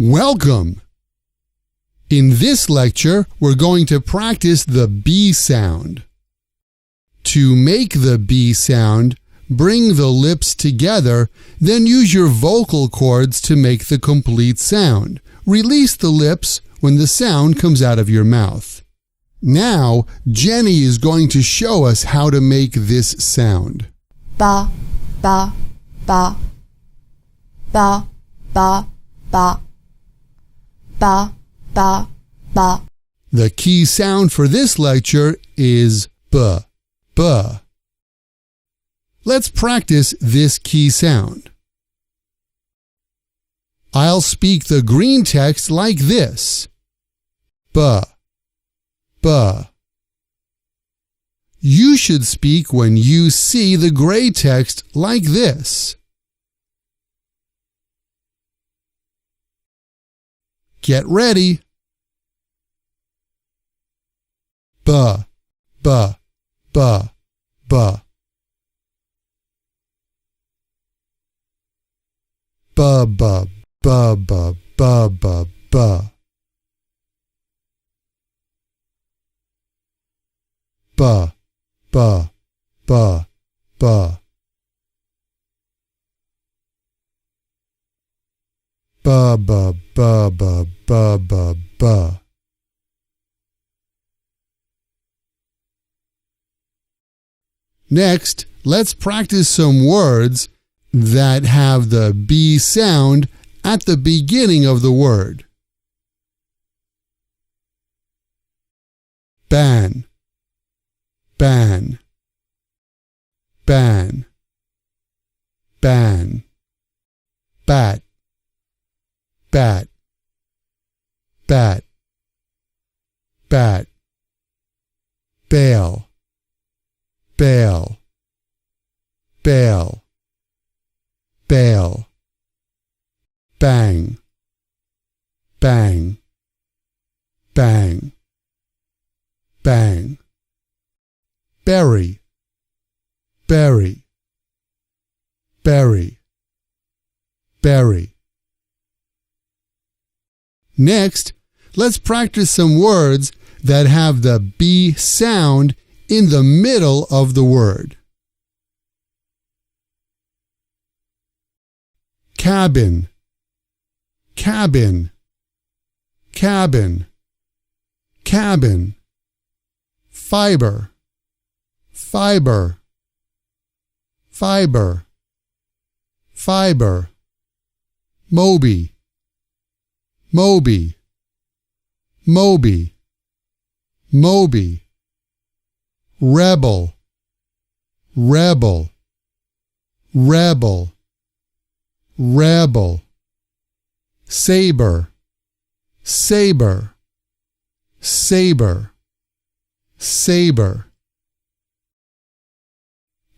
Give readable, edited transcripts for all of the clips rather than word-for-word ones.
Welcome! In this lecture, we're going to practice the B sound. To make the B sound, bring the lips together, then use your vocal cords to make the complete sound. Release the lips when the sound comes out of your mouth. Now, Jenny is going to show us how to make this sound. Ba, ba, ba, ba, ba, ba, ba, ba, ba. The key sound for this lecture is B, B. Let's practice this key sound. I'll speak the green text like this. B, B. You should speak when you see the gray text like this. Get ready. B, B, B, B. B, B, B, B, B, B, B. B, B, B, B. B, B, B, B, B, B, B. Next, let's practice some words that have the B sound at the beginning of the word. Ban, ban, ban, ban. Bat, bat, bat, bat. Bail, bail, bail, bail. Bang, bang, bang, bang. Berry, berry, berry, berry. Next, let's practice some words that have the B sound in the middle of the word. Cabin, cabin, cabin, cabin. Fiber, fiber, fiber, fiber. Moby, Moby, Moby, Moby. Rebel, rebel, rebel, rebel. Saber, saber, saber, saber.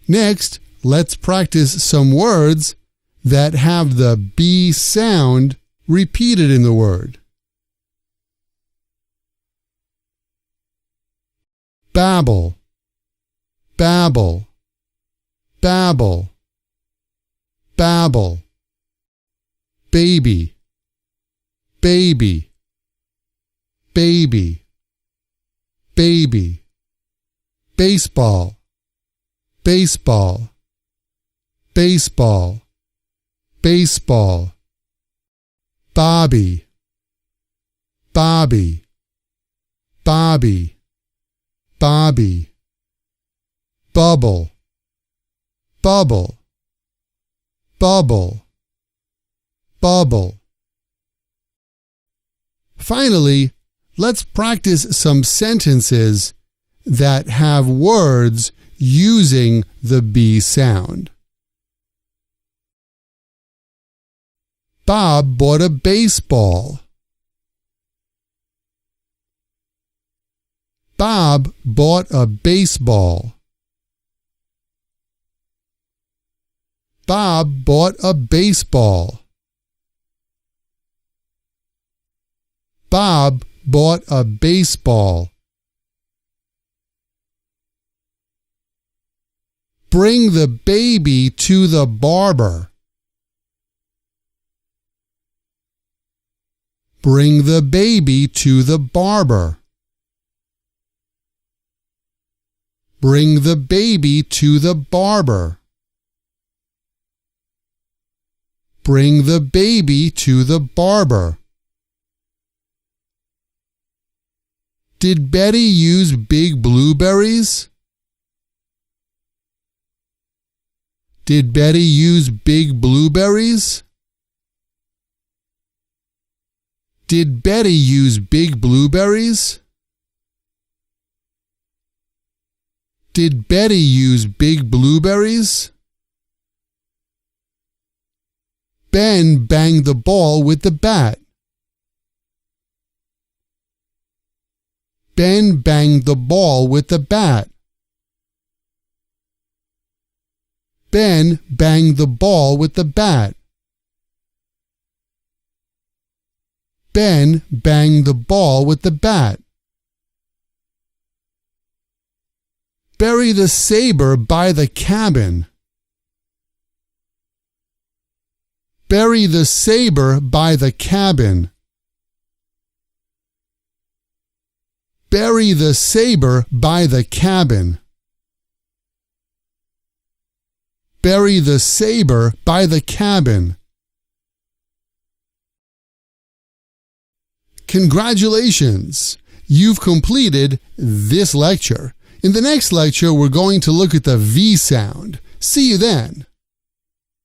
Next, let's practice some words that have the B sound repeated in the word. Babble, babble, babble, babble. Baby, baby, baby, baby. Baseball, baseball, baseball, baseball. Bobby, Bobby, Bobby, Bobby. Bubble, bubble, bubble, bubble. Finally, let's practice some sentences that have words using the B sound. Bob bought a baseball. Bob bought a baseball. Bob bought a baseball. Bob bought a baseball. Bring the baby to the barber. Bring the baby to the barber. Bring the baby to the barber. Bring the baby to the barber. Did Betty use big blueberries? Did Betty use big blueberries? Did Betty use big blueberries? Did Betty use big blueberries? Ben banged the ball with the bat. Ben banged the ball with the bat. Ben banged the ball with the bat. Ben banged the ball with the bat. Bury the saber by the cabin. Bury the saber by the cabin. Bury the saber by the cabin. Bury the saber by the cabin. Congratulations! You've completed this lecture. In the next lecture, we're going to look at the V sound. See you then.